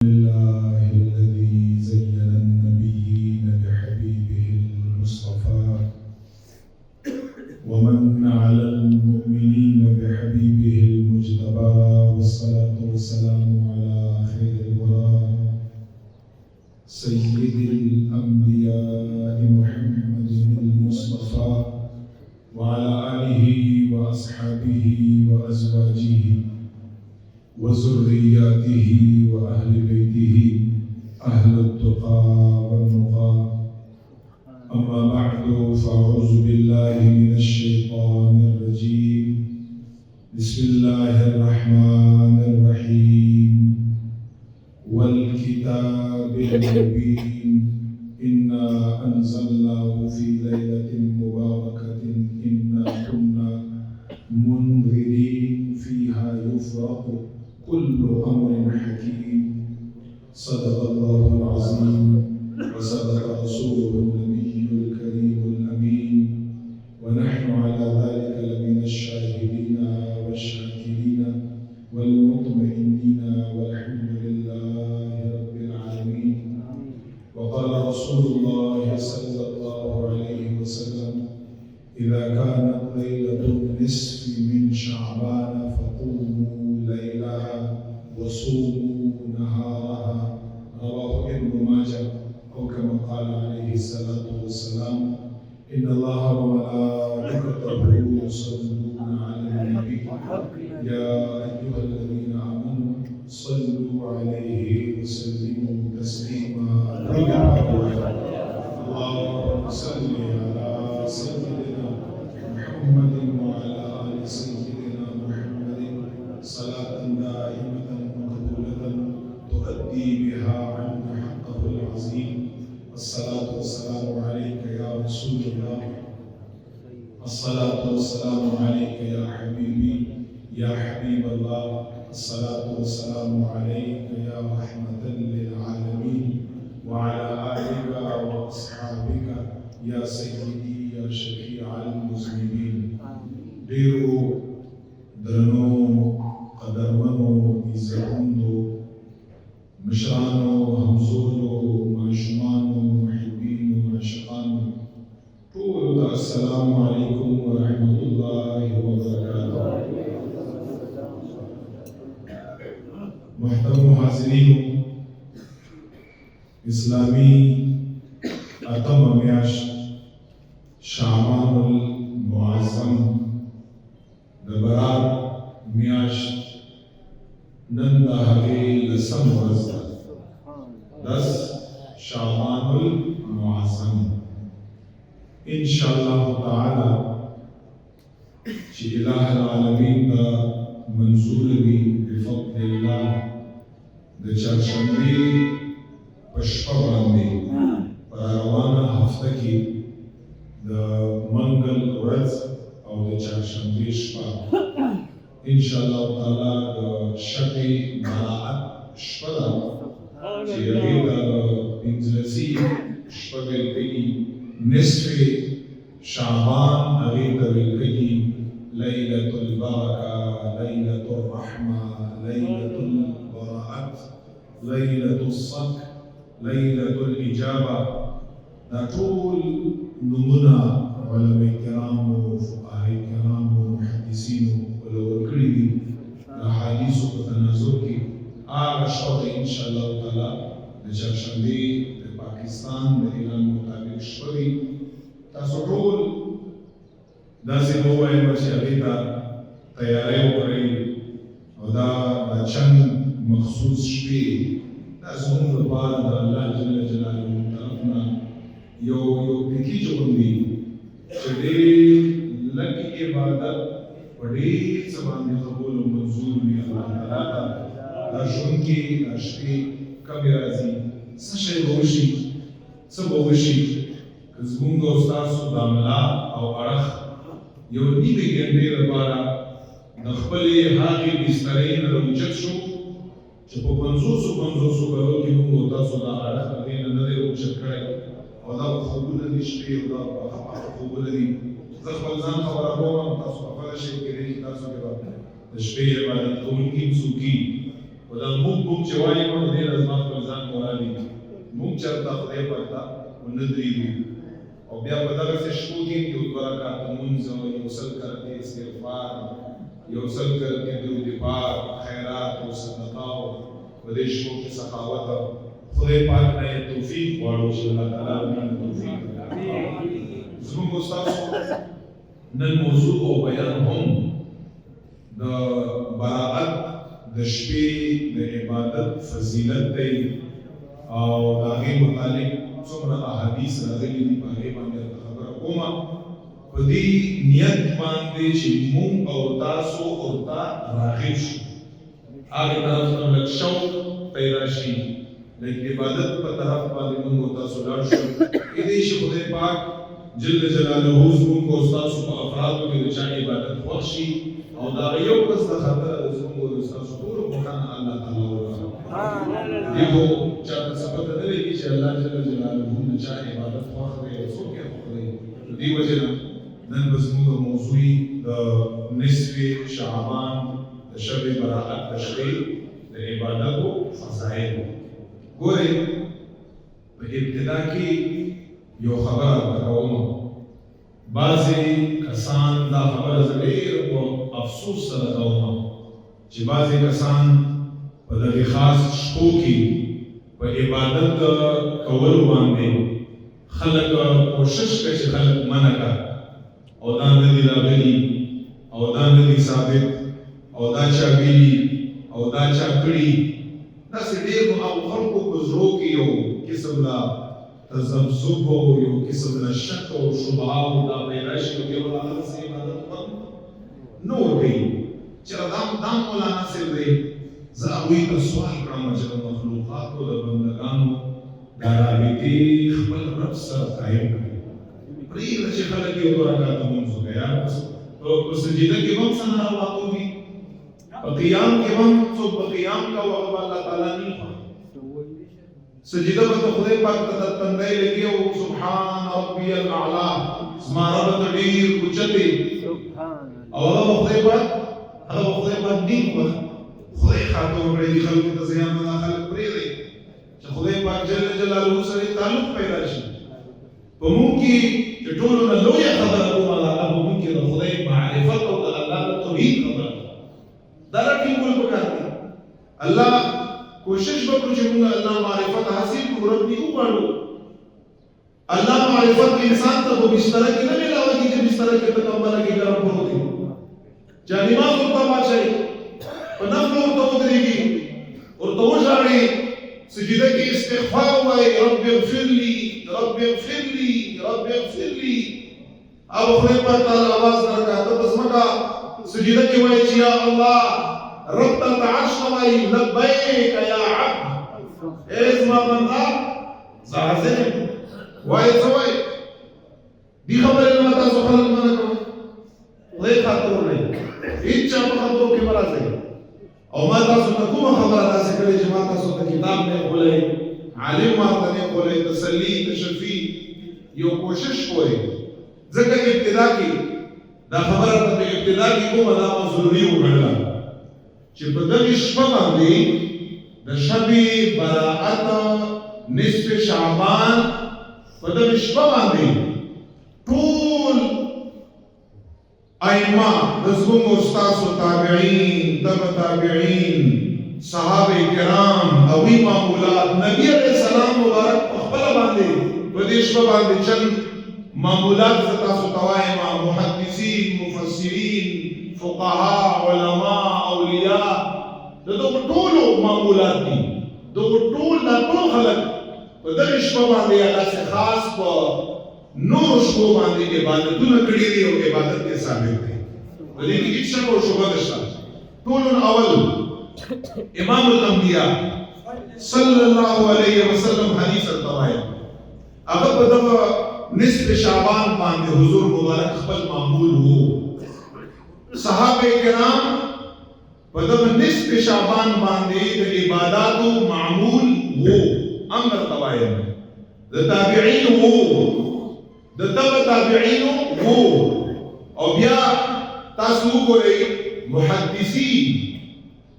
لله الذي زين النبيين بحبيبه المصطفى ومن على المؤمنين بحبيبه المجتبى، والصلاة والسلام على خير الورى سيد الأنبياء محمد المصطفى وعلى آله وأصحابه وأزواجه وذرياته وأهل بيته أهل التقى والنقى. أما بعد، فأعوذ بالله من الشيطان الرجيم. بسم الله الرحمن الرحيم. والكتاب المبين إنا أنزلناه في ليلة مباركة إنا كنا منذرين فيها يفرق كل أمر حكيم. صدق الله العظيم وصدق رسوله النبي الكريم الأمين، ونحن على ذلك لمن الشاهدين والشاكرين والمطمئنين، والحمد لله رب العالمين. وقال رسول الله صلى الله عليه وسلم: إذا كانت ليلة النصف من شعبان فقوموا ليلها وصوموا نهارها. رواه ابن ماجه، أو كما قال عليه الصلاة والسلام: إن الله وملائكته يصلون على النبي يا أيها الذين آمنوا صلوا عليه وسلموا تسليما. اللهم صل على سيدنا محمد وعلى آل سيدنا محمد صلاة دائمة مقبولة تؤدي بها عنا حقه العظيم. الصلاة والسلام عليك يا رسول الله، الصلاة والسلام عليك يا حبيبي يا حبيب الله، الصلاة والسلام عليك يا رحمة للعالمين، وعلى آلك وأصحابك يا سيدي يا شفيع المذنبين. ډیرو درنو قدرمنو عزتمندو مشرانو همزولو ماشومانو محبینو عاشقانو ټولو ته السلام علیکم ورحمة الله وبرکاته. محترم حاضرینو، اسلامی اتم میاشت شعبان المعظم د برات میاشت نن د هغې لسم ورځ ده، 10 شعبان المعظم. انشاءالله تعالی چې اله العالمین ته منظور وي بفضل الله د چهارشنبې په شپه باندې په روانه هفته کې د منګل ورځ او د چهارشنبې شپه انشاءالله تعالی د شب براءت شپه ده چې هغې ته د پنځلسي شپه ویل کېږي. نصف شعبان هغې ته ویل کېږي لیلة البرکه، لیلة الرحمه، لیلة البراءت، لیلة الصدق، لیلة الإجابة. دا ټول نمونه علماء کرامو، فقهاء کرامو، محدثینو ولو ورکړي دي د احادیثو په تناظر کې. هغه شپه انشاءالله تعالی د چهارشنبې د پاکستان د اعلان مطابق شپه وي. تاسو ټول داسې مه ووایم چې هغې ته تیاری وکړئ او دا چند مخصوص شپې دا زموږ لپاره د الله جل جلاله طرف نه یو پیکیج غوندې چې ډېر لږ عبادت په ډېر څه باندې قبول او منظور وي الله تعالی ته. دا ژوند کې دا شپې کمې راځي، څه شی به وشي، څه به وشي که زموږ او ستاسو د ملا او اړخ یو نیمې ګنټې لپاره د خپلې هغې بسترې نه راوچت شو چې په 50 کلو کې موږ او تاسو دا اړخ هغې نه نه دی اوچت کړی، او دا به خوبونه دي شپې او دا به خوبونه دي. زه خپل ځان خبره کوم، تاسو خبره شئ کېدای شي تاسو کې به د شپې عبادت کوونکي څوک او دا موږ چې وایي نو دې زما خپل ځان مرادي موږ چرته خدای پاک ونه درېږو او بیا په دغسې شپو کې یو دوه رکعته لمونځ یو سل کرتې استغفار یو سل کرتې درود پاک خیرات او صدقاو په دې شپو کې سخاوت خدای پاک نه توفیق غواړو چې الله تعالی موږ توفیق راکړي. زموږ ستاسو نن موضوع او بیان هم د براءت د شپې د عبادت فضیلت دی او د هغې متعلق څومره احادیث راغلي دي په هغې باندې خبره کومه په دې نیت باندې چې موږ او تاسو ورته راغب شو هغې طرف ته لږ شوق پیدا شي لږ عبادت په طرف باندې موږ او تاسو لاړ شو کیدای شي خدای پاک جل جلاله زموږ او تاسو په افرادو کې د چا عبادت خوښ شي او دا یو کس د خطر د زموږ او تاسو ټولو مخانه الله تعالی وکړي. دیکھو چاته څه پته نه لګي چې الله جل جلاله د چا عبادت خوښ دی او څوک یې خوښ دی. دې وجه نه نن به زموږ موضوع د نصف شعبان د شب براءت د شپې د عبادتو فضایل. ګورئ په ابتدا کې یو خبره درته کوم. بعضې کسان دا خبره زه ډېر په افسوس سره کوم چې بعضې کسان په دغې خاص شپو کې په عبادت کولو باندې خلک کوشش کوي چې خلک منع کړه او دا نه دي راغلي او دا نه دي ثابت او دا چا ویلي او دا چا کړي. داسې ډېر نو هغو خلکو په زړو کې یو قسم لا تذبذب او یو قسم لا شک او شبهات دا پیدا شي او یو هغه داسې عبادت نور کوي چې دا مولانا صاحب دی زه هغوی ته سوال کړم چې د مخلوقاتو د بندګانو دا رابطې خپل رب سره قایم کړي. پرېږده چې خلک یو دوه رکعته لمونځ وکړي یار په سجده کې به هم څه نارواته وي په قیام کې به هم څوک په قیام کوه هغه به الله تعالی نه خوښ. سجده به ته خدای پاک ته تندی لګي او سبحان ربي الاعلی زما رب ته ډېر اوچت دی او هغه به خدای پاک ډېر خوښ. خدای خاطر وکړي دي خلکو ته زیان نه خلک پرېږدي چې خدای پاک جل جلاله سره تعلق پیدا شي. په موږ کې چې ټولو نه لویه خبره کومه ده هغه په موږ کې د خدای معرفت او د الله د توحید خبره ده. دا راټینګول پکار دي. الله کوشش وکړو چې موږ الله معرفت حاصل کړو رب دې وغواړو. الله معرفت انسان ته په بستره کې نه ملاوي چې بستره کې ته کمبله کې ګرم پروت دی جانماز ورته واچوي په نفل ورته ودرېږي ورته وژاړي سجده کې استغفار وایي رب اغفر لي رب اغفر لي رب اغفر لي او خدای پاک تعالی आवाज درکړه ته ځمکه سجده کې وایي چې یا الله رب ته عرش وایي لبیک یا عبد ازما بندا زازه وایي څه وایي دی خبرې نه تاسو خلک منع کوئ خدای خاطر نه هیڅ چا په خبرو کې مه راځئ او ما تاسو ته کومه خبره داسې کړې چې ما تاسو ته کتاب نه ښوولی عالم ما ته نه ښوولی تسلي تشفي یو کوشش کوئ ځکه ابتدا کې دا خبره ته په ابتدا کې کومه دا ما ضروري وګڼله چې په دغې شپه باندې د شب براءت نصف شعبان په دغې شپه باندې ټول ائمه د زموږ استاسو تابعین تبع تابعین صحابه کرام او معمولات نبی علیہ السلام مبارک په خپل باندې په دې شپه باندې چند معمولات تاسو توایم محدثین مفسرین فقها علما اولیاء دغه ټول معمولات دي دغه ټول د ټول خلک په دغه شپه باندې الله خاص په نور شپو باندې عبادتونه کړي دي او عبادت کې ثابت دي. په دې کې هیڅ شک او شبهه نشته. ټول اول امام الانبیاء صلی الله علیه وسلم حدیث التوایم هغه په دغه نصف شعبان باندې حضور مبارک خپل معمول وو. صحابه کرام په دغه نصف شعبان باندې د عبادتو معمول وو. امر التوایم د تابعین وو د تبع تابعین وو او بیا تاسو وګورئ محدثین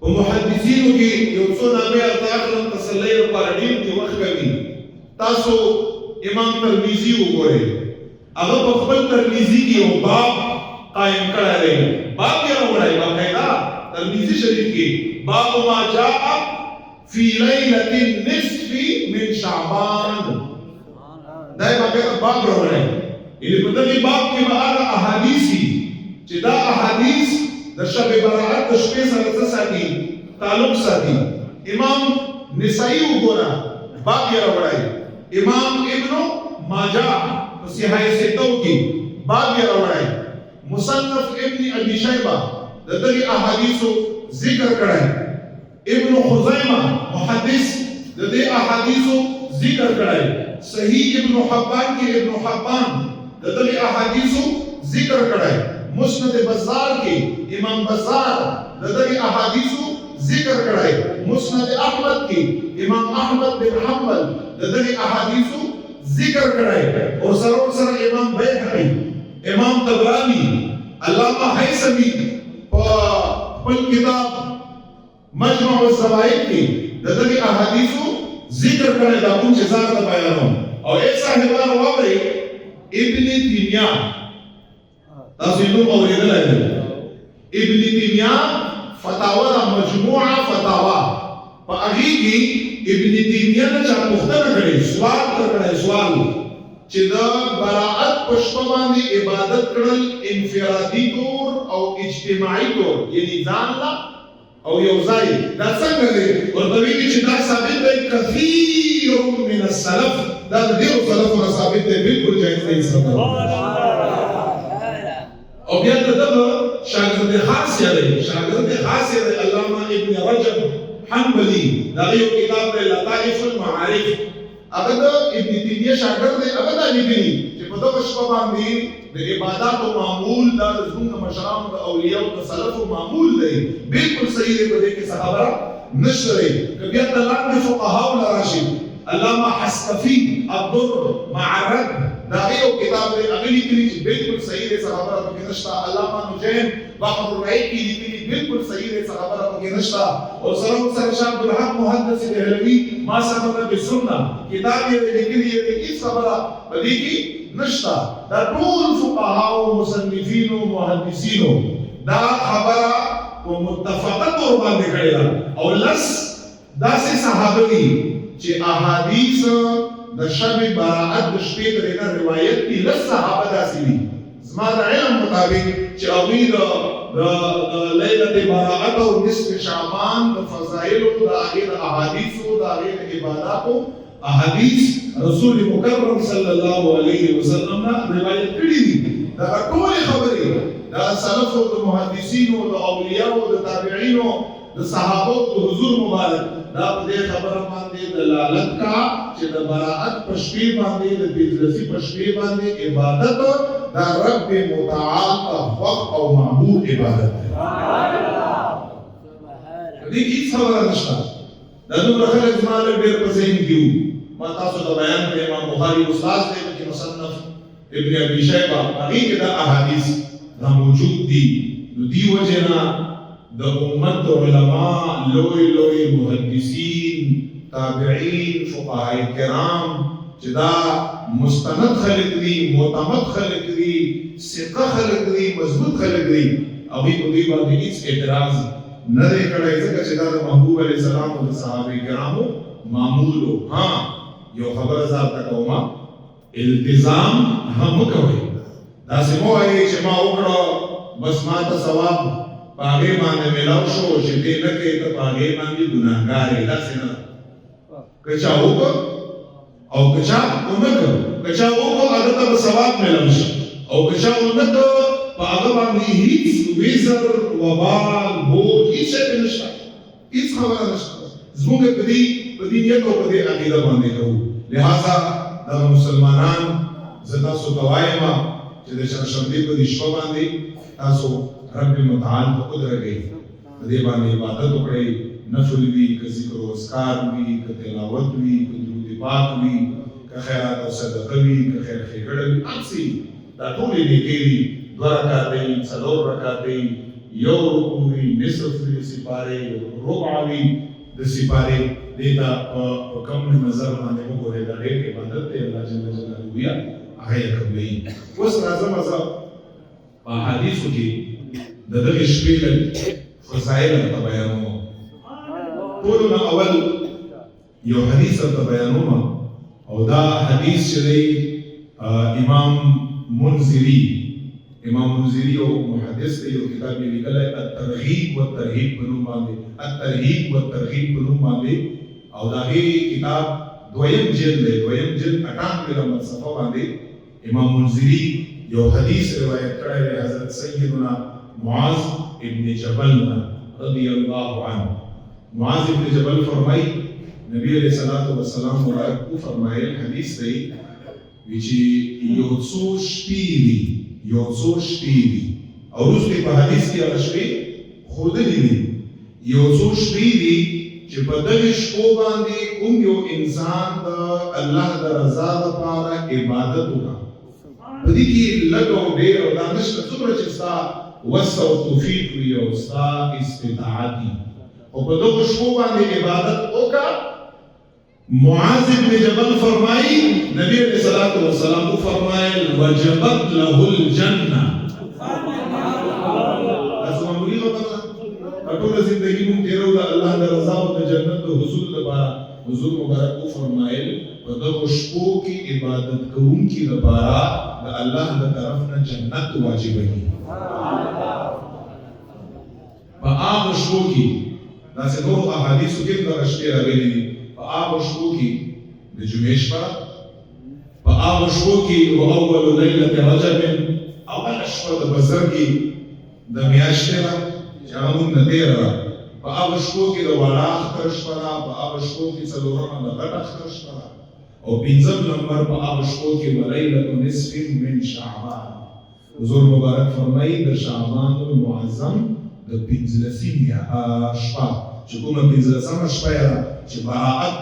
په محدثینو کې یو څو نامې ارتاخلم تسلی لپاره ډېر کې وخت کوي. تاسو امام ترمذی وګورئ، هغه په خپل ترمذی کې یو باب قائم کړی دی. باب یې راوړی باقاعده ترمذی شریف کې، باب ما جاء فی لیلة النصف من شعبان. دا یې باقاعده باب راوړی. یعنې په دغې باب کې به هغه احادیث دي چې دا احادیث د شب برأت د شپې سره څه ساتي؟ تعلق ساتي. امام نسائی وګوره باب یې راوړی. امام ابن ماجه په صحیح ستو کې باب یې راوړی. مصنف ابن ابي شیبه د دغې احادیثو ذکر کړی. ابن خزیمه محدث د دې احادیثو ذکر کړی. صحیح ابن حبان کې ابن حبان د دغې احادیثو ذکر کړی. مسند بزار کې امام بزار د دغې احادیثو ذکر کړی. مسند احمد کې امام احمد بن حنبل د دغې احادیثو ذکر کړی. او سره امام بیهقي، امام طبرانی، علامه حیثمی په خپل کتاب مجمع الزوائد کې د دغې احادیثو ذکر کړی. دا کوم چې ځان ته بیانوم. او ای صاحبانو واورئ، ابن تیمیه تاسو یې نوم اورېدلی دی. ابن تیمیه فتاوا ده، مجموعه فتاوا. په هغې کې ابن تیمیه نه چا پوښتنه کړې، سوال کړی، سوال چې د براءت په شپه باندې عبادت کړل انفرادي طور او اجتماعي طور، یعنې ځان له او یو ځای، دا څنګه دی؟ ورته ویلي چې دا ثابت دی کثیر من السلف، دا د ډېرو سلفو نه ثابت دی، بلکل جایز دی. او بیا د دغه شاګرد خاص یې دی، شاګرد خاص یې دی علامه ابن رجب حنبلی. دا یو کتاب دی لطائف المعارف. هغه د ابن تیمیه شاګرد دی. هغه دا لیکلي چې په دغه شپه باندې د عباداتو معمول دا د زموږ د مشرانو د اولیاءو د سلفو معمول دی. بلکل صحیح دی، په دې کې څه خبره نشته دی. که بیا د لاندې فقهاو نه راشي، علامه حسقفي الدر مع الرد دا یو کتاب دی، هغه لیکلي چې بلکل صحیح دی، څه خبره پکې نشته. علامه نجیم بحر الرعیق کې لیکلي بلکل صحیح دی، څه خبره پکې نشته. او سره شاه عبدالحق محدث دهلوي ما ثبت بالسنه کتاب یې لیکلي دی، هیڅ خبره په دې کې نشته. دا ټول فقهاو، مصنفینو، محدثینو دا خبره په متفقه طور باندې کړې ده. او لس داسې صحابه دي چې احادیث د شب براءت د شپې ترې نه روایت دي. لس صحابه داسې دي زما د علم مطابق چې هغوی د لیلة براءت او نصف شعبان د فضایلو، د هغې د احادیثو، د هغې د عباداتو احادیث رسول مکرم صلی الله علیه وسلم نه روایت کړي دي. دغه ټولې خبرې د سلفو، د محدثینو، د اولیاءو، د تابعینو، د صحابو د حضور مبارک دا په دې خبره باندې دلالت کا چې د براءت په شپې باندې، د پیدلسي په شپې باندې عبادت دا رب متعال ته خوښ او محبوب عبادت دی. دې هیڅ خبره نشته. دا دومره خلک زما ډېر په ذهن کې وو. ما تاسو ته بیان کړی، امام بخاري استاد دی چې مصنف ابن ابي شیبه هغې کې دا احادیث دا موجود دي. نو دې وجې نه د امت علما، لوی لوی محدثین، تابعین، فقهاء کرام چې دا مستند خلق دي، معتمد خلق دي، ثقه خلق دي، مضبوط خلق دي، هغوی په دوی باندې هیڅ اعتراض نه دی کړی، ځکه چې دا د محبوب علیه السلام او د صحابه کرامو معمول و. ها یو خبره زه درته کومه، التزام هم مه کوئ. داسې مه وایئ چې ما وکړه بس ما ته ثواب په هغې باندې میلاو شو، چې ته نه کوې ته په هغې باندې ګناهګار یې. داسې نه ده. که چا وکړه او که چا ونه کړه، که چا وکړه هغه ته به ثواب میلاو شي، او که چا ونه کړه په هغه باندې هیڅ وزر، وبال، بوج هیڅ شی پرې نشته، هیڅ خبره نشته. زموږ په دې نیت او په دې عقیده باندې کوو. لہذا دغه مسلمانان زه تاسو ته وایم چې د چهارشنبې په دې شپه باندې تاسو رب متعال ته ودرېږئ، په دې باندې عبادت وکړئ، نفل وي، که ذکر و اذکار وي، که تلاوت وي، که درود پاک وي، که خیرات او صدقه وي، که خیر ښېګړه وي، هر څه دا ټولې نیکۍ دي. 2 رکعتۍ، 4 رکعتۍ، یو رکوع وي، نصف وي د سپارې، ربع وي د سپارې. دې ته په کوم نظر باندې وګورئ دا ډېر عبادت دی الله جل جلاله یا هغه یې قبلوي. اوس راځم زه په حدیثو کې د دغې شپې فضایل درته بیانوم. ټولو نه اول یو حدیث درته بیانوم او دا حدیث چې دی امام منذري یو محدث دی، یو کتاب یې لیکلی الترغیب والترهیب په نوم باندې، الترهیب والترغیب په نوم باندې، او د هغې کتاب دویم جلد دی، دویم جلد 98 نمبر صفحه باندې امام منذري یو حدیث روایت کړی دی حضرت سیدنا معاذ ابن جبل رضی الله عنه. معاذ ابن جبل فرمایي نبی علیہ الصلوۃ والسلام مبارک فرمایل حدیث دی چې یو څو شپې دي او وروسته په حدیث کې هغه شپې ښودلې دي، یو څو شپې دي چې په دغې شپو باندې کوم یو انسان د الله د رضا لپاره عبادت وکړه. په دې کې لږ او ډېر او دا نشته څومره چې ستا وس او توفیق وي او ستا استطاعت وي، او په دغو شپو باندې عبادت وکړه. معاذ ابن جبل فرمایي نبی علیہ الصلوۃ والسلام فرمایل وجبت له الجنه. تاسو مونږ یو په ټول زندگی مونږ تیرو د الله د رضا او د جنت د حصول لپاره حضور مبارک فرمایل په دغو شپو کې عبادت کوونکي لپاره د الله د طرف نه جنت واجبوي. په هغه شپو کې داسې نورو احادیثو کې دغه شپې راغلي دي، په هغه شپو کې د جمعې شپه، په هغه شپو کې واول لیلة رجب، اوله شپه د بزر کې د میاشتې ده چې هغه مونږ نه تېره ده، په هغه شپو کې د واړه اختر شپه ده، په هغه شپو کې څلورمه د غټ اختر شپه ده، او پنځم نمبر په هغه شپو کې ولیلة نصف من شعبان. حضور مبارک فرمایي د شعبان المعظم د 15مه شپه چې کومه 15مه شپه ده چې براءت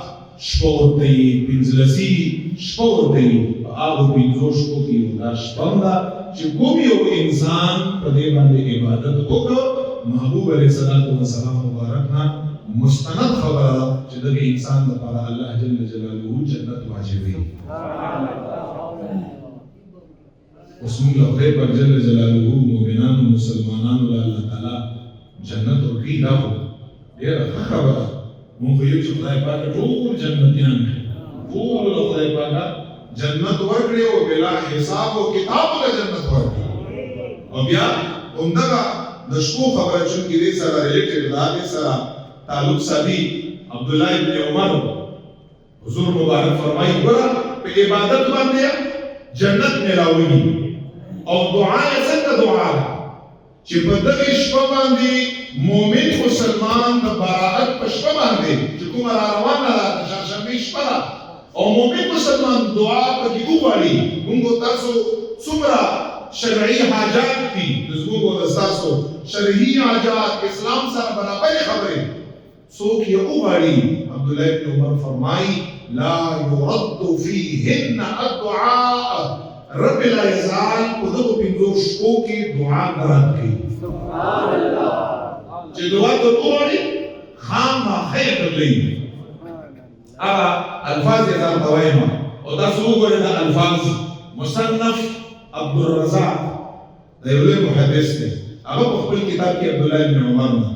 شپه ورته یي، 15 شپه ورته یي، په هغو 15 شپو کې دا شپه ده چې کوم یو انسان په دې باندې عبادت وکړ، محبوب علیه الصلاۃ والسلام مبارک نه مستند خبره ده چې دغه انسان لپاره الله جل جلاله جنت واجبوي. اوس موږ له خدای پاک جل جلاله مؤمنانو مسلمانانو له الله تعالی جنت ورکړي، دا خو ډېره ښه خبره ده. مونږ خو یو چې خدای پاک ټول جنتیان کړي، ټولو له خدای پاکه جنت ورکړي او بلا حساب او کتاب له جنت ورکړي. او بیا همدغه د شپو خبره چونکې دې سره ریلیټډ ده، دې سره تعلق ساتي. عبدالله ابن عمر حضور مبارک فرمایي ګوره په عبادت باندې جنت میلاوي، او دعا یې څنګه دعا ده چې په دغې شپه باندې مومن مسلمان د براءت په شپه باندې چې کومه را روانه ده د چهارشنبې شپه ده، او مومن مسلمان دعا پکې وغواړي. موږ تاسو څومره شرعي حاجات دي، د زموږ او د ستاسو شرعي حاجات اسلام سره برابرې خبرې څوک یې وغواړي. عبدالله ابن عمر فرمایي لا يرد فيهن الدعاء، رب لا یزال په دغو 15 شپو کې دعا نه رد کوي. سبحان الله. چې دعا ته وغواړي خامخا یې قبلوي. هغه الفاظ یې ځان ته وایم او تاسو وګورئ دا الفاظ. مصنف عبدالرزاق دا یو لوی محدث دی، هغه په خپل کتاب کې عبدالله ابن عمر نه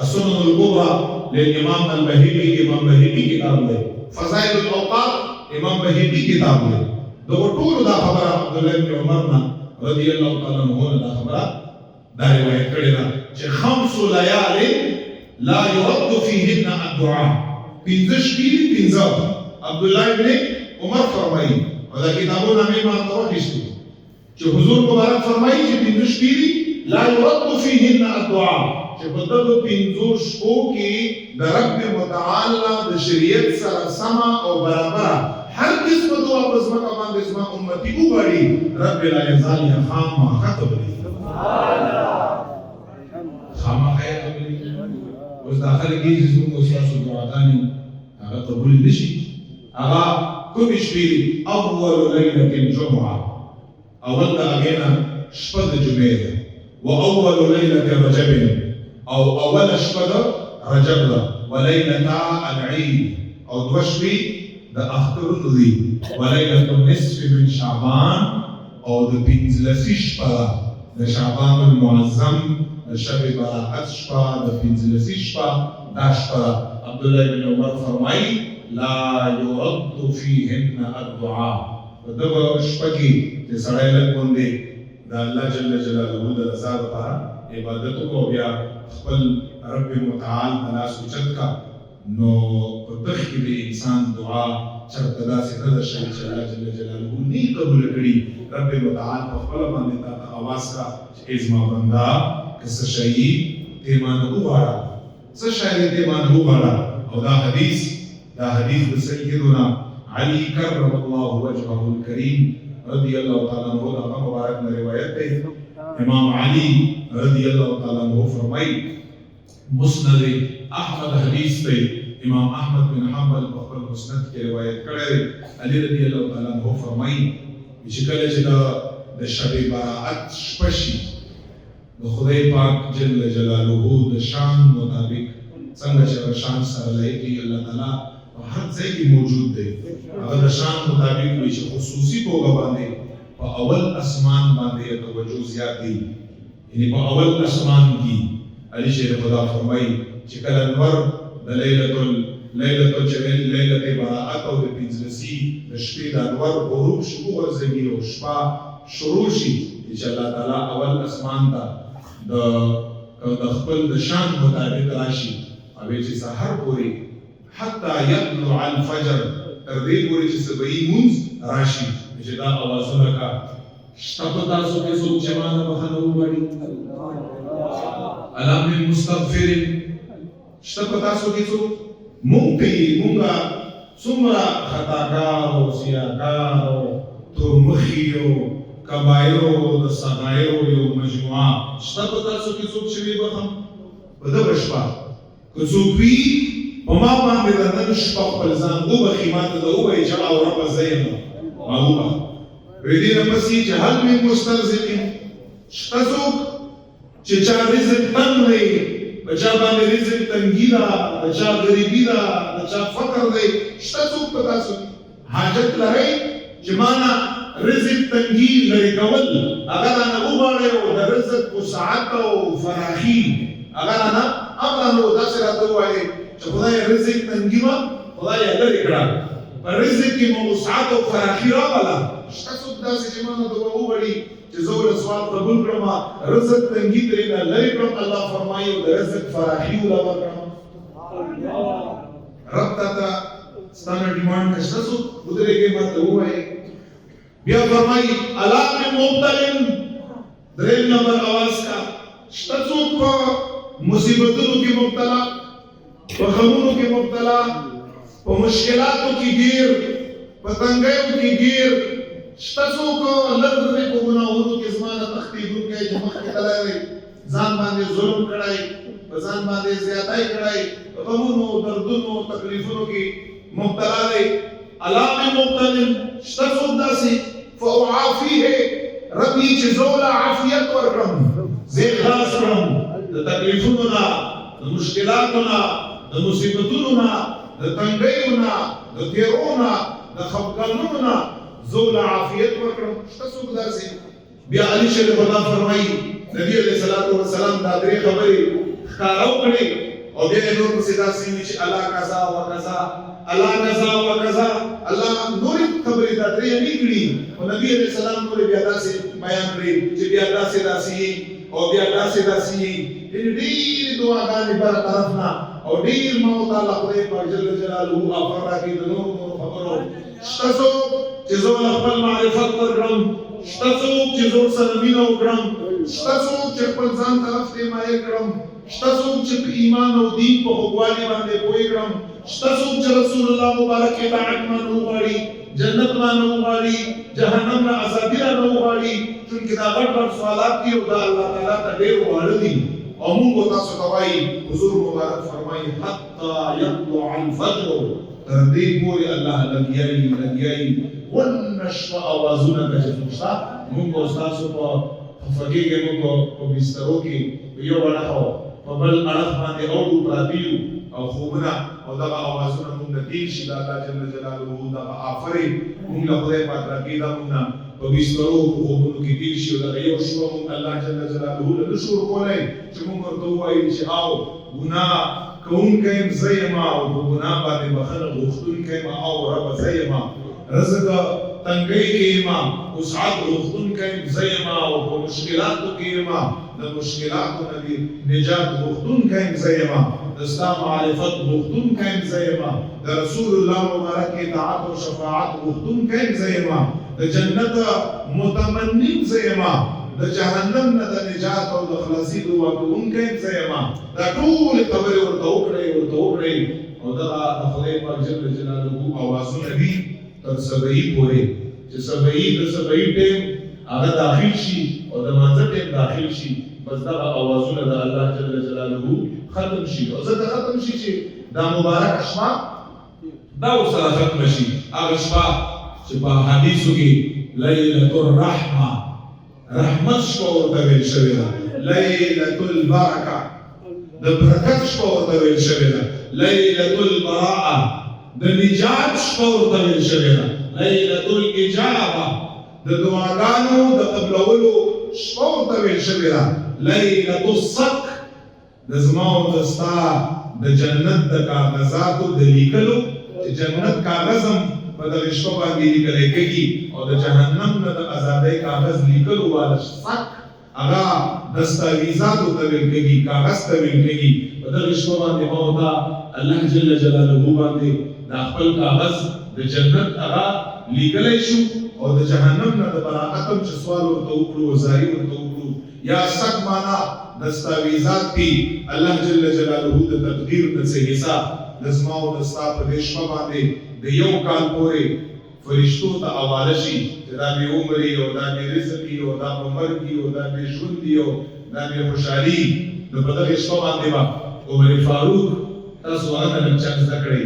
السنن الكبرى للامام البهقي، امام بهقي کتاب دی، فضائل الاوقات امام بهقي کتاب دی. دغه ټولو دا خبره عبدالله ابن عمر نه رضی الله تعالی عنه دا خبره دا روایت کړې ده چې 5 لیال لا يرد فيهن الدعاء. 15 شپې دي، 15 عبدالله ابن عمر فرمایي، او دا کتابونه مې ما ته واخیستي چې حضور مبارک فرمایي چې 15 شپې دي لا يرد فيهن الدعاء، چې په دغو 15 شپو کې د رب متعال د شریعت سره سمه او برابره هر قسمه دعا په ځمکه باندې زما امتي وغواړي، رب لا یزال یې خامخا قبلوي. خامخا یې قبلوي. اوس دا خلک دي چې زموږ ستاسو دعاګانې هغه قبول نه شي. هغه کومې شپې دي؟ اول لیلة الجمعه، اول د هغې نه شپه د جمعې ده، واول ليله رجب او اول شپه رجب ده وليلتا العيد او دوشبي د اخترونو دي وليله النصف من شعبان او د پنځلسي شپه د شعبان المعظم د شب براءت شپه د پنځلسي شپه دا شپه عبد الله بن عمر فرمایي لا يرد فيهن الدعاء دغه شپه کې چې سړی لږ غوندې د الله جل جلاله د رضا لپاره عبادت وکړو بیا خپل رب متعال الله سوچت کا نو په دغه کې د انسان دعا چرته داسې نه ده شوې چې الله جل جلاله نه قبول کړي رب متعال په خپله باندې تا ته اواز کا چې ای زما بنده که څه شی دې مانه وغواړه څه شی دې مانه وغواړه او دا حدیث د سیدنا علی کرم الله وجهه الکریم رضی الله تعالی عنہ دا مبارک میں روایت ہے امام علی رضی اللہ تعالی عنہ فرمائی مسند احمد حدیث تے امام احمد بن حنبل بخبر مسند کی روایت کرے علی رضی اللہ تعالی عنہ فرمائی شکل چې د شب براءت شپشي د خدای پاک جل جلاله د شان مطابق څنګه چې شان سره لایقي الله تعالی هر ځای کې موجود دی هغه د شان مطابق وي چې خصوصي توګه باندې په اول اسمان باندې توجه زیات دی یعنی په اول اسمان کې علی شیر خدا فرمایي چې کله انور د لیلۃ براءت او د پنځلسي د شپې د انور غروب شروع ورځي او شپه شروع شي چې الله تعالی اول اسمان ته د خپل د شان مطابق راشي او چې سحر پورې حتى يطلع الفجر تر دې پورې چې سبعي مونځ راشي چې دا اوازونه کا شته تاسو کې څوک چې مانه بخنه وغواړي الا من مستغفر شته تاسو کې څوک مونږه څومره خطاکار او سیاکار او تورمخیو کبایرو د صغایرو یو مجموعه شته تاسو کې څوک چې بخم په دغه شپه که څوک وي په ما باندې د نن شپه خپل ځان وبخي ماته د ووایي چې او رب زه یم ما وبخه ویدې نه پسې چې هل من مسترزق شته څوک چې چا رزق تنګ دی په چا باندې رزق تنګي ده د چا غریبي ده د چا فقر دی شته څوک په تاسو حاجت لرئ چې مانا رزق تنګي لري کول هغه رانه وغواړئ او د رزق وسعت او فراخي هغه رانه امرانو داسې راته ووایئ چې خدای رزق تنګي ما خدای لرې کړه په رزق کې مو وسعت او فراخي راغله شته څوک داسې چې مانه دعا وغواړي چې زه ورته سوال قبول کړم رزق تنګي ترې نه لرې کړم الله فرمایي او د رزق فراخي وله ورکړم رب ته ستانه ډیمانډ شته څوک ودرېږئ ماته ووایئ بیا فرمایي الا من مبتل درېیم نمبر اواز کا شته څوک په مصیبتونو کې مبتلا په غمونو کې مبتلا په مشکلاتو کې گیر په تنګیو کې گیر شته څوک لږ په ګناهونو کې زمانه تښتېدونکی چې مخکې تللی دی ځان باندې ظلم کړی په ځان باندې زیاتی کړی په غمونو دردونو تکلیفونو کې مبتلا دی الا من مبتل شته څوک داسې فاعافیه رب یې چې زوله عافیت ورکړم زه خلاص کړم د تکلیفونو نه د مشکلاتو نه د مصیبتونو نه د تنګیو نه د تیرو نه د خفګانونو نه زوله عافیت ورکړم شته څوک داسې بیا علي شریف الله فرمایي نبی علیه الصلاة والسلام دا درې خبرې ښکاره وکړې او بیا یې نور پسې داسې وي چې الله قضا وقضا الله قضا وقضا الله نورې خبرې دا درې نه کړي او نبی علیه السلام نورې بیا داسې بیان کړي چې بیا داسې او بیا داسې ډېرې دعاګانې بر طرف نه او ډېر ما تعالی خدای پاک جل جلاله افر راکړي د نور خبرو شته څوک چې زه خپل معرفت ورکړم شته څوک چې زه سره مینه وکړم شته څوک چې خپل ځان طرف ته مایل کړم شته څوک چې په ایمان او دین په خوږوالي باندې پوه کړم شته څوک چې رسول الله مبارک اطاعت باندې وغواړي جنت باندې وغواړي جهنم نه ازادي نه وغواړي چونکې دا غټ سوالات دي او دا الله تعالی ته ډېر واړه دي او موږ تاسو ته وایي حضور مبارک فرمایي حتی یطلع الفجر تر دې پورې الله لګیایي ونشفه اوازونه که چې شته موږ ستاسو په فکیږي موږ په بسترو کې یو اړخ په بل اړخ باندې اورو پراتیو او خوبونه او دغه اوازونه موږ نه تیر شي د الله جل جلاله دغه آفرې موږ له خدای پاک راکېدا موږ په بسترو په خوبونو کې تیر شي او دغه یو شپه موږ الله جل جلاله له نشو ورکولی چې موږ ورته ووایو چې او ګناه کوونکی یم زه یم او په ګناه باندې بخښنه غوښتونکی یم او ربه زه یم رزق تنګۍ کې یم وسعت غوښتونکی یم زه یم او په مشکلاتو کې یم د مشکلاتو نه دې نجات غوښتونکی یم زه یم د ستا معرفت غوښتونکی یم زه یم د رسول الله مبارک اطاعت او شفاعت غوښتونکی یم زه یم د جنت متمنی زه یم د جهنم نه د نجات او د خلاصي دعا کوونکی یم زه یم دا ټولې خبرې ورته وکړئ او دغه د خدای پاک جل جلاله اوازونه دي تر سبعي پورې چې د سبعي ټیم هغه داخل شي او د مانځه ټیم داخل شي بس دغه اوازونه د الله جل جلاله ختم شي او ځکه ختم شي چې دا مبارک شپه دا ورسره ختم شي هغه شپه چې په حدیثو کې لیلة الرحمه رحمت شپه ورته ویل شوې ده لیلة البرکه د برکت شپه ورته ویل شوې ده لیلة البراءه د نجات شپه ورته ویل شوې ده لیلة الاجابه د دعاګانو د قبلولو شپه ورته ویل شوې ده لیلة الصدق د زما او د ستا د جنت د کاغذاتو د لیکلو چې جنت کاغذ هم په دغه شپه باندې لیکلی کېږي او د جهنم نه د ازادۍ کاغذ لیکلو والا صدق هغه دستاویزاتو ته ویل کېږي کاغذ ته ویل کېږي په دغه شپه باندې ما او تا الله جل جلاله باندې دا خپل کاغذ د جنت هغه لیکلی شو او د جهنم نه د براءت هم چې سوال ورته وکړو وزاري ورته وکړو یا صدق معنا دستاویزات دي الله جل جلاله د تقدیر د څه حساب د زما او د ستا په دې شپه باندې د یو کال پورې فرشتو ته حواله شي چې دا مې عمر او دا مې رزق او دا مې مرګ او دا مې ژوند او دا مې خوشحالي نو په دغه شپه باندې به عمر فاروق تاسو هغه نه چا زده کړئ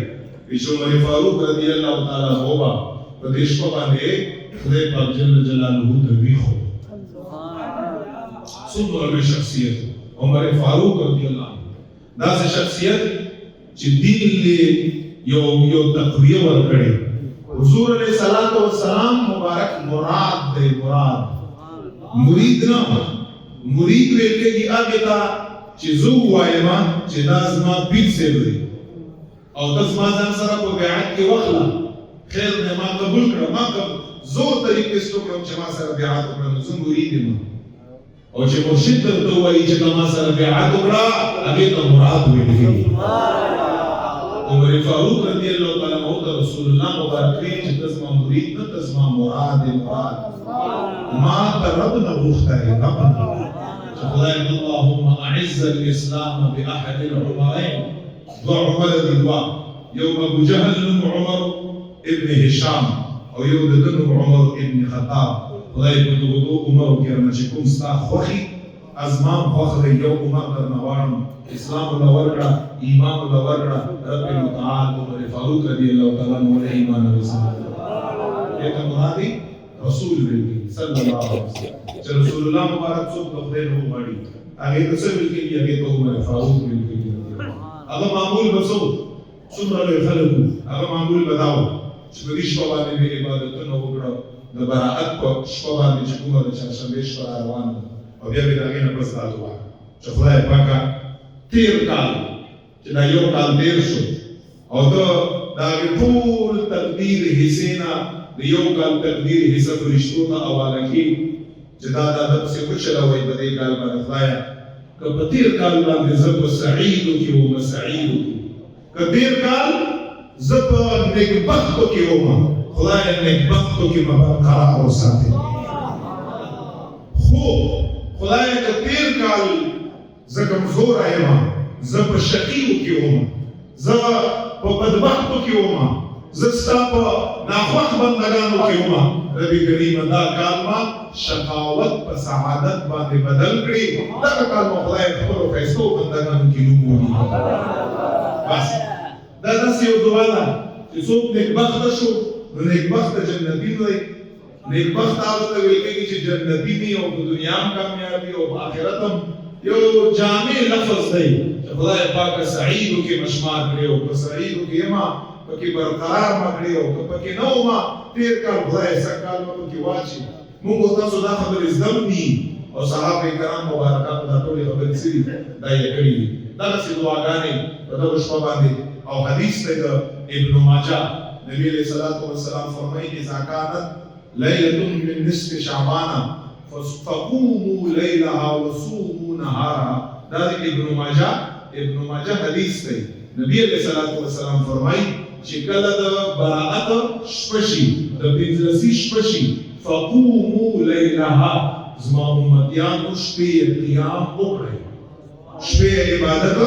چې عمر فاروق رضی الله تعالی عنہ په دې شپه باندې خدای پاک جل جلاله ته ویښو څومره لوی شخصیت عمر فاروق رضی الله عنه داسې شخصیت چې دین یو تقویه ورکړي حضور علیہ الصلوۃ والسلام مبارک مراد دی مرید نه مرید ویل کېږي هغه ته چې زه وایم چې دا زما پیر سی دی او تاسو ما ځان سره په بیعت کې وخلا خیر نه ما قبول کړم ما زور طریقې ستوکم چې ما سره بیعت وکړم زه مرید یم او چې مرشد ته وایي چې ما سره بیعت وکړه هغه ته مراد ویل کېږي عمر فاروق رضی الله تعالی عنہ رسول الله مبارک چې تاسو مرید نه تاسو مراد ما تربنا غوښته ربنا خدای اللهم اعز الاسلام باحد العمرين وعمر الدوا يوم ابو جهل عمر ابن هشام او يوم دن عمر ابن خطاب خدای په دغه عمر کې چې کوم ستا خوخي ازمان خوخ دی یو عمر در نوارم اسلام الله ورکړه ایمان الله ورکړه رب متعال عمر فاروق رضی الله تعالی عنہ ایمان ورسره دغه مرادي رسول دی صلی الله علیه وسلم چې رسول الله مبارک څوک د خدای نوم وړي هغه د څه ویل کېږي هغه ته عمر فاروق ویل کېږي هغه معمول بسو څومره لوی خلک هغه معمول بداو چې په دې شپه باندې عبادتونه وکړه د براءت په شپه باندې چې کومه د چهارشنبې شپه روانه او بیا به د هغې نه پس دا دعا چې خدای پاکه تیر کال چې دا یو کال تیر شو او ته د هغې ټول تقدیر حصې نه د یو کال تقدیر حصه فرشتو ته حواله کړي چې دا پسې وچلوئ په دې کال باندې خدایه که په تیر کال باندې زه په سعیدو کې وم سعیدو کې که تیر کال زه په نیکبختو کې وم خدایه نیکبختو کې مه برقرار وساتې خو خدای که تیر کال زه کمزور یم زه په شقیو کې وم زه په بدبختو کې وم زه ستا په ناخوښ بندګانو کې وم رب کریم دا کال ما شقاوت په سعادت باندې بدل کړي دغه کال ما خدای خپلو ښایستو بندګانو کې نوم ولیکي بس دا داسې یو دعا ده چې څوک نیکبخته شو نو نیکبخته جنتین دی نیکبخت هغه ته ویل کېږي چې جنتي دي او په دنیا هم کامیاب دي او په آخرت هم یو جامع لفظ دی چې خدای پاک سعیدو کې مشمار کړی او په سعیدو کې ما پکې برقرار ما کړی او پکې نو ما تیر کال خدای سکال ما پکې واچي موږ تاسو دا خبرې زدم دي او صحابه کرام مبارکان دا ټول خبرې سړي دا یې کړې دي دا څه دعاګانې په دغه شپه باندې او حدیث ته ابن ماجه نبی علیہ الصلوۃ والسلام فرمایي اذا كانت ليله من نصف شعبان فقوموا ليلها وصوموا نهارها دا ابن ماجه حدیث دی نبی علیہ الصلوۃ والسلام فرمایي چې کله د براءت شپشي د پنځلسي شپشي فقوموا ليلها زما امتیانو شپې قیام وکړئ شپې عبادت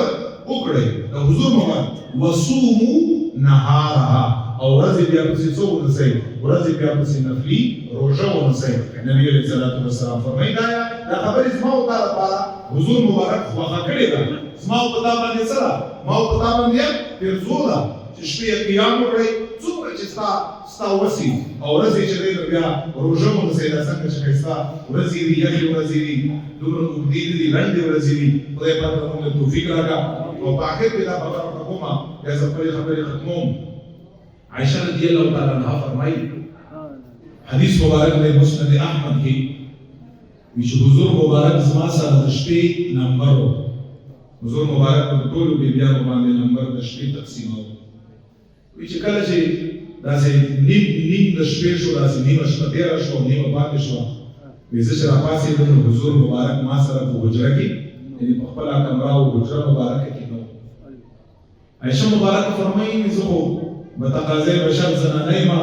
وکړئ د حضور مبارک وصوموا نهارها او ورځې بیا پسې څه ونسئ ورځې بیا پسې نفلي روژه ونسئ نبی علیه الصلاة والسلام فرمایي دا خبرې زما او تا لپاره حضور مبارک خوښه کړې ده زما او په تا باندې څه ده ما او په تا باندې پرزو ده چې شپې قیام وکړئ څومره چې ستا وسي او ورځې چې دی نو بیا روژه ونسئ دا څنګه چې ښایسته ورځې دي یخې ورځې دي دومره اوږدې دي لنډې ورځې دي خدای پاک موږ ته توفیق راکړه او په آخر کې دا خبره ورته کومه بیا زه خپلې خبرې ختموم عائشہ رضی اللہ تعالیٰ عنہ فرمائی حدیث مبارک میں مسند احمد کی ویچ حضور مبارک زما سره د شپې نمبر حضور مبارک په ټولو بیبیانو باندې نمبر د شپې تقسیمو ویچ کله چې داسې نیم د شپې شو داسې نیمه شپه تېره شوه او نیمه پاتې شوه وایي زه چې راپاڅېدم نو حضور مبارک ما سره په حجره کې یعنې په خپله کمره او حجره مبارکه کې نه عایشه مبارکه فرمایي زه خو بتقاضی بشر زنانه ما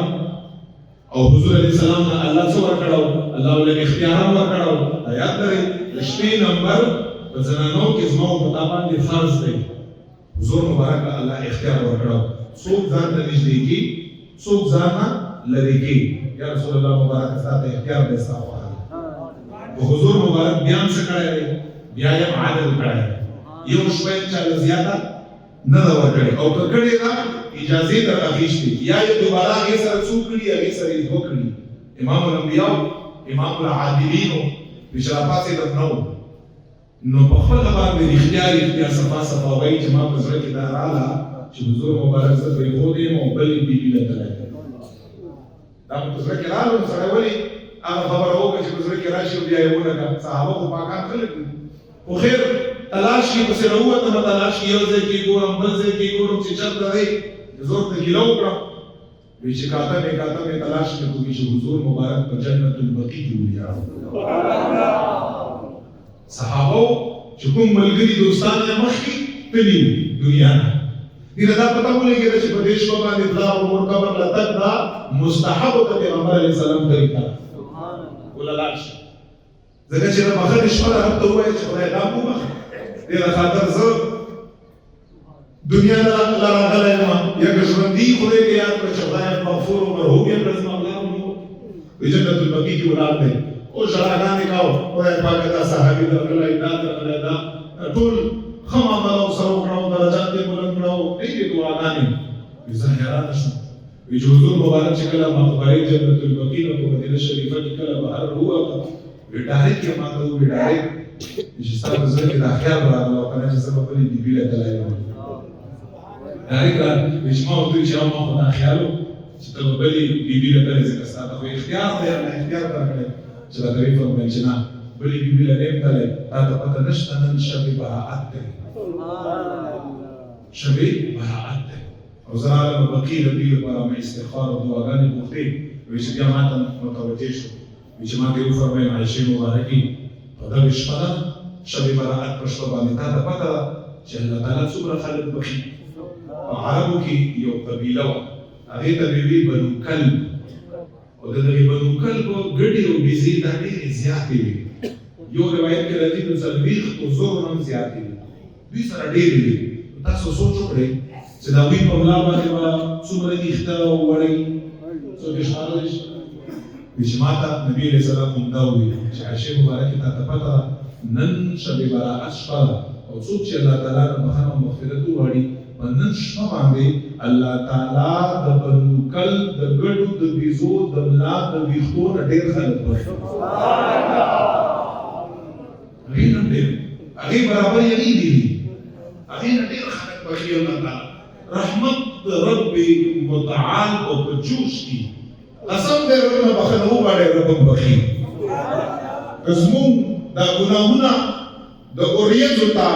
او حضور علیہ السلام نے اللہ سے ورکڑاو اللہ علیہ اختیارات ورکڑاو یاد لري شپې نمبر په زنانو کې زما او پتا باندې فرض دی حضور مبارک الله اختیار ورکړاو څوک ځان ته نږدې کی څوک ځان لري کی یا رسول الله مبارک ساته اختیار دې ساوه حضور مبارک بیان څه کړی بیا یې عادل کړی یو شپه چې زیاته نه ورکړي او کړي دا اجازه در اخیشتي یا یې دوباره هغه سره څوک کړي هغه سره یې وکړي امام الانبیاء امام العادلین بشرافات دفنو نو په خپل باندې اختیار صفا صفا وایي چې ما په زړه کې دا رااله چې حضور مبارک زه پرې خو دې مو بلې بیبي له تلای دا په زړه کې رااله سره ولي هغه خبره وکړه چې په زړه کې راشي بیا یې ونه صحابه خو پاکان خلک خو خیر تلاش کې پسې راووتم تلاش کې یو ځای کې ګورم بل ځای کې ګورم چې چرته دی زور ته ګیله وکړم وی چې کاته مې تلاش کې کوي چې حضور مبارک په جنت البقیع کې ولیا صحابه چې کوم ملګری دوستان یې مخکې تللی دنیا نه دې دا پته ولګېده چې په دې شپه باندې پلار او مور قبر له تګ دا مستحب د پیغمبر علیه السلام طریقه وللاړ شي ځکه چې د بخښنې شپه رب ته ووایي چې خدای دا وبخښه دې خاطر زه دنیا لا راغلی یم یا که ژوندي خدای دې یاد کړه چې خدای مغفور او مرحوم یې کړه زما الله مو وایي جنت البقیع کې ولاړ دی او ژړاګانې کاوه خدای پاک دا صحابي درغلی دا درغلی دا ټول ښه معامله ورسره وکړه او درجات یې بلند کړه او ډېرې دعاګانې وایي زه حیرانه شوم وایي چې حضور مبارک چې کله مقبرې جنت البقیع نه په مدینه شریفه کې کله بهر ووته وایي ډایرکټ یې ما ته ووایي ډایرکټ چې ستا په زړه کې دا خیال راغلی او که نه چې زه به بلې بیبي له تللی یم ډایرکټ وایي چې ما ورته ووایي چې ما خو دا خیال و چې ته به بلې بیبي له تللی ځکه ستا ته خو اختیار دی الله اختیار درکړی چې راته ویې فرمایل چې نه بلې بیبي له نه یم تللی تا ته پته نشته نن شب براءت دی شب براءت دی او زه راغلم بقیع د دوی لپاره مې استغفار او دعاګانې غوښتې وایي چې بیا ما ته متوجه شو وایي چې ما ته یې وفرمایل عایشې مبارکې په دغه شپه ده شب براءت په شپه باندې تا ته پته ده چې الله تعالی څومره خلک بخي په عربو کې یو قبیله وه هغې ته به وي بنو کلب او د دغې بنو کلب ګډې او بیزې دا ډېرې زیاتې وي یو روایت کې راځي د څلوېښتو زرو نه هم زیاتې وي دوی سره ډېرې وي تاسو سوچ وکړئ چې د هغوی په ملا باندې به څومره ویښته او وړۍ څوک یې شمارلی شي وایي چې ما ته نبي علیه السلام همدا وویل چې عایشې مبارکې تا ته پته ده نن شب براءت شپه ده او څوک چې الله تعالی نه بخښنه او مغفرت وغواړي په نن شپه باندې الله تعالی د بنوکل د ګډو د بيزو د ملا د ویښتو نه ډېر خلک بخښي. هغې نه ډېر هغې برابر یې دي هغې نه ډېر خلک بخښي الله تعالی. رحمت د رب متعال او په جوش کې قسم دې رب نه بخښنه وغواړي رب هم بخښي. که زمونږ دا ګناهونه د اوریځو ته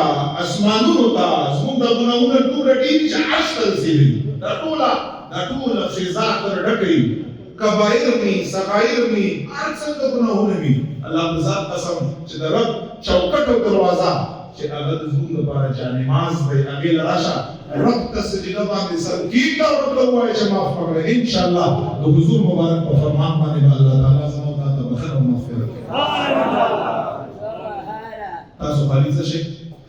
اسمانونو ته زمونږ دا ګناهونه ټوله ډېر چې عرش ته رسېدلي دا ټوله فضا تر ډکوي کبایر مې صغایر مې هر څه د ګناهونه وي الله په ذات قسم چې د رب چوکټ او دروازه چې هغه د زمونږ لپاره جانماز دی هغې له راشه رب ته سجده باندې سر کېږده او ورته ووایه چې معاف کړه انشاءالله د حضور مبارک په فرمان باندې به الله تعالی زما او تا ته بخښنه او مغفرت کوي. تاسو خالي څه شئ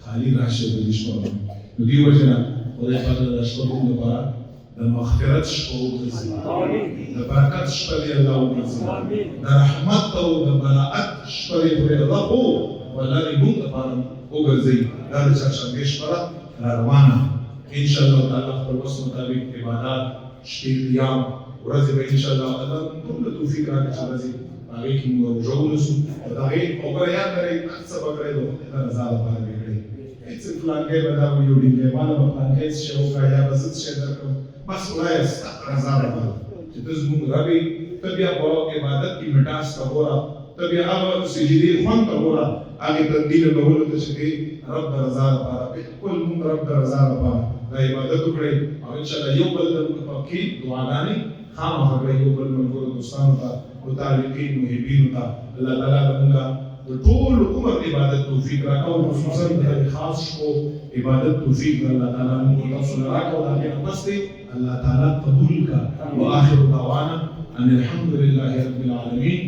خالي راشئ په دې شپه باندې نو دې وجې نه خدای پاک د شپه زموږ لپاره د مغفرت شپه وګرځي د برکت شپه دې الله وګرځي د رحمت او د براءت شپه دې پرې الله هو والله دې موږ لپاره وګرځي دا د چهارشنبې شپه را روانه انشاءالله تعالی خپل وس مطابق عبادات شپې قیام ورځې به انشاءالله الله موږ له توفیق راکړي چې ورځې هغې کې موږ روژه ونیسو او د هغې اوبه یاد لرئ هر څه به کړئ د خدای د رضا لپاره به کړئ هېڅ فلانکی به دا ویوډینګی ما له به فلانکی څه شی وکړه یا به زه څه شی درکړم بس خدایه ستا د رضا لپاره چې ته زموږ رب یې ته بیا په عبادت کې مټاس ته ګوره ته بیا هغه سجدې خوند ته ګوره هغې تبدیله کولو ته چې کوې رب د رضا لپاره بالکل موږ رب د رضا لپاره دا عبادت وکړئ او انشاءالله یو بل ته کې دعاګانې خامخا کړئ یو بل ملګرو دوستانو ته متعلقین محبینو ته الله تعالی زموږ د ټول عمر عبادت توفیق راکړه او خصوصا د خاص شپو عبادت توفیق الله تعالی موږ تاسو ته راکړه او هغې نه پس دی الله تعالی قبول کړه واخر دعوانا ان الحمد لله رب العالمین.